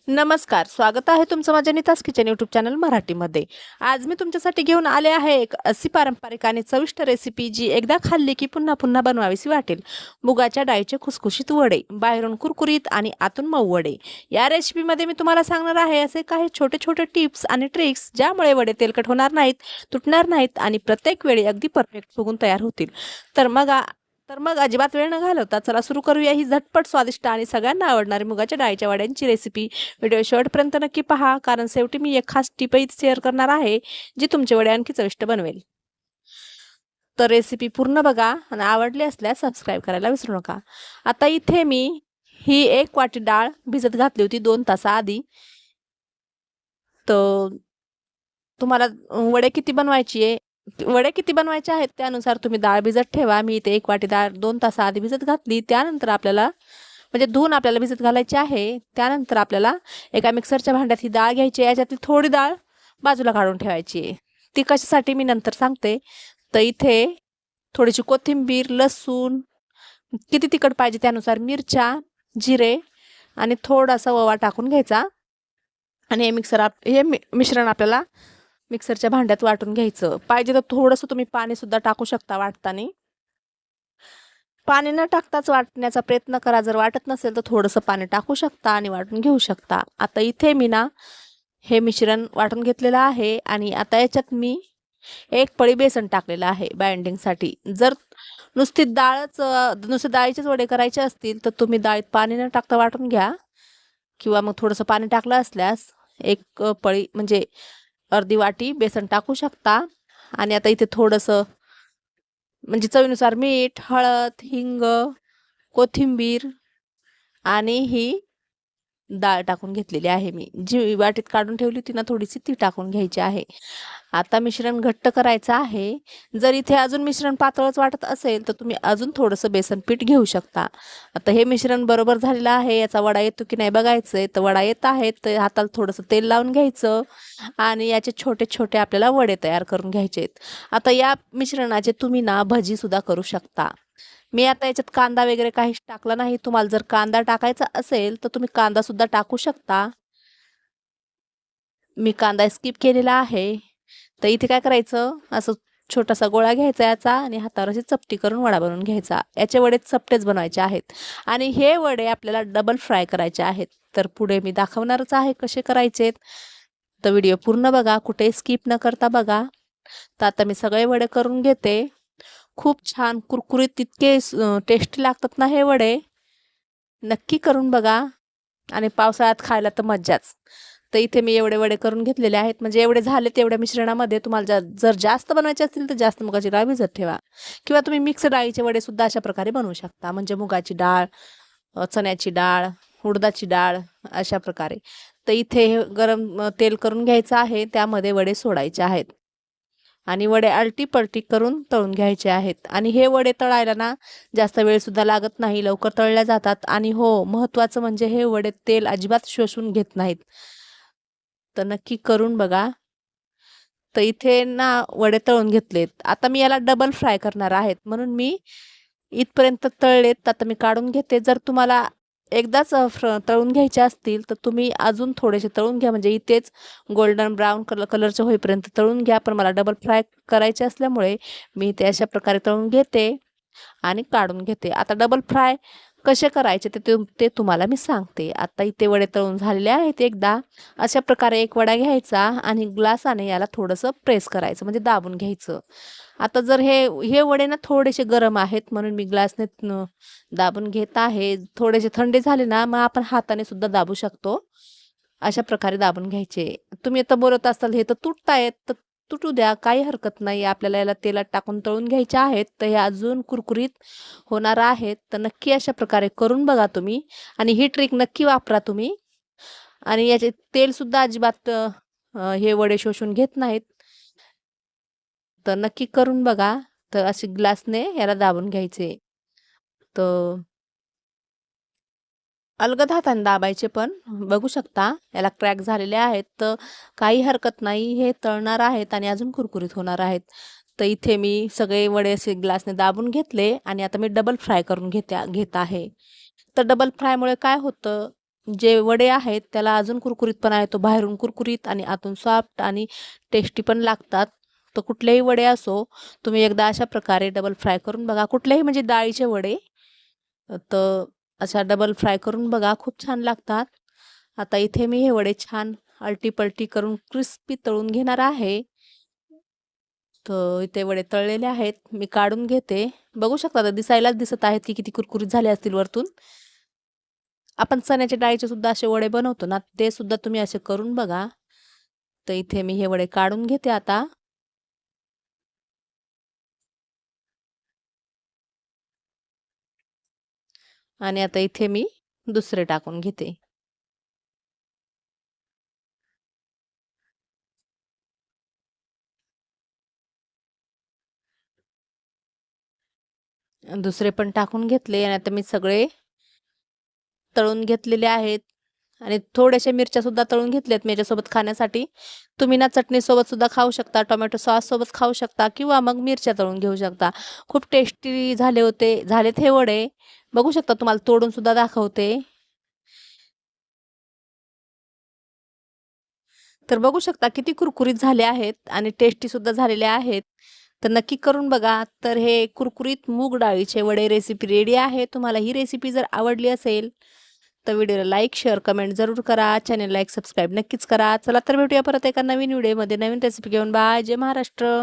नमस्कार, स्वागत आहे तुमचं माझ्या नीताज किचन यूट्यूब चॅनल मराठीमध्ये. आज मी तुमच्यासाठी घेऊन आले आहे एक अशी पारंपरिक आणि चविष्ट रेसिपी जी एकदा खाल्ली की पुन्हा पुन्हा बनवावीशी वाटेल. मुगाच्या डाळीचे खुसखुशीत वडे, बाहेरून कुरकुरीत आणि आतून मऊ वडे. या रेसिपीमध्ये मी तुम्हाला सांगणार आहे असे काही छोटे छोटे टिप्स आणि ट्रिक्स ज्यामुळे वडे तेलकट होणार नाहीत, तुटणार नाहीत आणि प्रत्येक वेळी अगदी परफेक्ट फुगून तयार होतील. तर मग अजिबात वेळ न घालवता चला सुरू करूया ही झटपट, स्वादिष्ट आणि सगळ्यांना आवडणारी मुगाच्या डाळीच्या वड्यांची रेसिपी. व्हिडिओ शेवटपर्यंत नक्की पहा, कारण शेवटी मी एक खास टिपही शेअर करणार आहे जी तुमचे वडे आणखी चविष्ट बनवेल. तर रेसिपी पूर्ण बघा आणि आवडली असल्यास सबस्क्राईब करायला विसरू नका. आता इथे मी ही 1 वाटी डाळ भिजत घातली होती 2 तासाआधी. तर तुम्हाला वडे किती बनवायचे आहेत त्यानुसार तुम्ही डाळ भिजत ठेवा. मी इथे 1 वाटी डाळ 2 तासाआधी भिजत घातली. त्यानंतर आपल्याला म्हणजे धुवून आपल्याला भिजत घालायची आहे. त्यानंतर आपल्याला एका मिक्सरच्या भांड्यात ही डाळ घ्यायची आहे. याच्यातली थोडी डाळ बाजूला काढून ठेवायची आहे. ती कशासाठी मी नंतर सांगते. तर इथे थोडीशी कोथिंबीर, लसूण, किती तिखट पाहिजे त्यानुसार मिरच्या, जिरे आणि थोडासा ओवा टाकून घ्यायचा आणि हे मिश्रण आपल्याला मिक्सरच्या भांड्यात वाटून घ्यायचं. पाहिजे तर थोडंसं तुम्ही पाणी सुद्धा टाकू शकता वाटताना. पाणी न टाकताच वाटण्याचा प्रयत्न करा. जर वाटत नसेल तर थोडंसं पाणी टाकू शकता आणि वाटून घेऊ शकता. आता इथे मी हे मिश्रण वाटून घेतलेलं आहे आणि आता याच्यात मी 1 पळी बेसन टाकलेलं आहे बाइंडिंगसाठी. जर नुसते डाळीचेच वडे करायचे असतील तर तुम्ही डाळीत पाणी न टाकता वाटून घ्या, किंवा मग थोडंसं पाणी टाकलं असल्यास 1 पळी म्हणजे अर्धी वाटी बेसन टाकू शकता. आणि आता इथे थोडंसं म्हणजे चवीनुसार मीठ, हळद, हिंग, कोथिंबीर आणि ही डाळ टाकून घेतलेली आहे मी. जी वाटीत काढून ठेवली होती ना थोडीशी, ती टाकून घ्यायची आहे. आता मिश्रण घट्ट करायचं आहे. जर इथे अजून मिश्रण पातळच वाटत असेल तर तुम्ही अजून थोडंसं बेसन पीठ घेऊ शकता. आता हे मिश्रण बरोबर झालेलं आहे. याचा वडा येतो की नाही बघायचं आहे. तर वडा येत आहे तर हाताला थोडंसं तेल लावून घ्यायचं आणि याचे छोटे छोटे आपल्याला वडे तयार करून घ्यायचे आहेत. आता या मिश्रणाचे तुम्ही भजीसुद्धा करू शकता. मी आता याच्यात कांदा वगैरे काहीच टाकला नाही. तुम्हाला जर कांदा टाकायचा असेल तर तुम्ही कांदा सुद्धा टाकू शकता. मी कांदा स्किप केलेला आहे. तर इथे काय करायचं, असं छोटासा गोळा घ्यायचा याचा आणि हातावर अशी चपटी करून वडा बनवून घ्यायचा. याचे वडे चपटेच बनवायचे आहेत आणि हे वडे आपल्याला डबल फ्राय करायचे आहेत. तर पुढे मी दाखवणारच आहे कसे करायचेत. तर व्हिडिओ पूर्ण बघा, कुठे स्किप न करता बघा. तर आता मी सगळे वडे करून घेते. खूप छान कुरकुरीत इतके टेस्टी लागतात ना हे वडे. नक्की करून बघा आणि पावसाळ्यात खायला तर मज्जाच. तर इथे मी एवढे वडे करून घेतलेले आहेत. म्हणजे एवढे झाले तेवढ्या मिश्रणामध्ये तुम्हाला जर जास्त बनवायचे असतील तर जास्त मुगाची डाळ भिजत ठेवा, किंवा तुम्ही मिक्स डाळीचे वडे सुद्धा अशा प्रकारे बनवू शकता. म्हणजे मुगाची डाळ, चण्याची डाळ, उडदाची डाळ अशा प्रकारे. तर इथे हे गरम तेल करून घ्यायचं आहे. त्यामध्ये वडे सोडायचे आहेत आणि वडे आलटी-पलटी करून तळून घ्यायचे आहेत. आणि हे वडे तळायला जास्त वेळ सुद्धा लागत नाही, लवकर तळल्या जातात. आणि हो, महत्त्वाचं म्हणजे हे वडे तेल अजिबात शोषून घेत नाहीत. तर नक्की करून बघा. तर इथे वडे तळून घेतलेत. आता मी याला डबल फ्राय करणार आहेत, म्हणून मी इथपर्यंत तळलेत. आता मी काढून घेते. जर तुम्हाला एकदाच तळून घ्यायचे असतील तर तुम्ही अजून थोडेसे तळून घ्या. म्हणजे इथेच गोल्डन ब्राऊन कलरचे होईपर्यंत तळून घ्या. पण मला डबल फ्राय करायचे असल्यामुळे मी ते अशा प्रकारे तळून घेते आणि काढून घेते. आता डबल फ्राय कसे करायचे ते तुम्हाला मी सांगते. आता इथे वडे तळून झालेले आहेत. एकदा अशा प्रकारे एक वडा घ्यायचा आणि ग्लासाने याला थोडंसं प्रेस करायचं, म्हणजे दाबून घ्यायचं. आता जर हे वडे थोडेसे गरम आहेत म्हणून मी ग्लासने दाबून घेत आहे. थोडेसे थंडे झाले ना मग आपण हाताने सुद्धा दाबू शकतो. अशा प्रकारे दाबून घ्यायचे. तुम्ही आता बोलत असाल हे तर तुटतायत, तर तुटू द्या, काही हरकत नाही. आपल्याला याला तेलात टाकून तळून घ्यायचे आहेत. तर हे अजून कुरकुरीत होणार आहेत. तर नक्की अशा प्रकारे करून बघा तुम्ही आणि ही ट्रिक नक्की वापरा तुम्ही. आणि याचे तेलसुद्धा अजिबात हे वडे शोषून घेत नाहीत. तर नक्की करून बघा. तर अशी ग्लासने याला दाबून घ्यायचे. तर अलगद हाताने दाबायचे, पण बघू शकता याला क्रॅक झालेले आहेत. तर काही हरकत नाही, हे तळणार आहेत आणि अजून कुरकुरीत होणार आहेत. तर इथे मी सगळे वडे असे ग्लासने दाबून घेतले आणि आता मी डबल फ्राय करून घेत आहे. तर डबल फ्रायमुळे काय होतं, जे वडे आहेत त्याला अजून कुरकुरीतपणा येतो. बाहेरून कुरकुरीत आणि आतून सॉफ्ट आणि टेस्टी पण लागतात. तर कुठलेही वडे असो, तुम्ही एकदा अशा प्रकारे डबल फ्राय करून बघा. कुठलेही म्हणजे डाळीचे वडे तर अशा डबल फ्राय करून बघा, खूप छान लागतात. आता इथे मी हे वडे छान अलटी-पलटी करून क्रिस्पी तळून घेणार आहे. तर इथे वडे तळलेले आहेत. मी काढून घेते. बघू शकता आता दिसायलाच दिसत आहेत की किती कुरकुरीत झाले असतील वरतून. आपण चण्याच्या डाळीचे सुद्धा असे वडे बनवतो ना, ते सुद्धा तुम्ही असे करून बघा. तर इथे मी हे वडे काढून घेते आता. आणि आता इथे मी दुसरे टाकून घेते. दुसरे पण टाकून घेतले आणि आता मी सगळे तळून घेतलेले आहेत. आणि थोड्याशा मिरच्या सुद्धा तळून घेतल्यात मी याच्यासोबत खाण्यासाठी. तुम्ही ना चटणीसोबत सुद्धा खाऊ शकता, टोमॅटो सॉससोबत खाऊ शकता किंवा मग मिरच्या तळून घेऊ शकता. खूप टेस्टी झालेत हे वडे. बघू शकता तुम्हाला तोडून सुद्धा दाखवते. तर बघू शकता किती कुरकुरीत झाले आहेत आणि टेस्टी सुद्धा झालेले आहेत. तर नक्की करून बघा. तर हे कुरकुरीत मूग डाळीचे वडे रेसिपी रेडी आहे. तुम्हाला ही रेसिपी जर आवडली असेल तर व्हिडिओला लाईक, शेअर, कमेंट जरूर करा. चॅनेलला एक सबस्क्राईब नक्कीच करा. चला तर भेटूया परत एका नवीन व्हिडिओमध्ये नवीन रेसिपी घेऊन. बाय. जय महाराष्ट्र.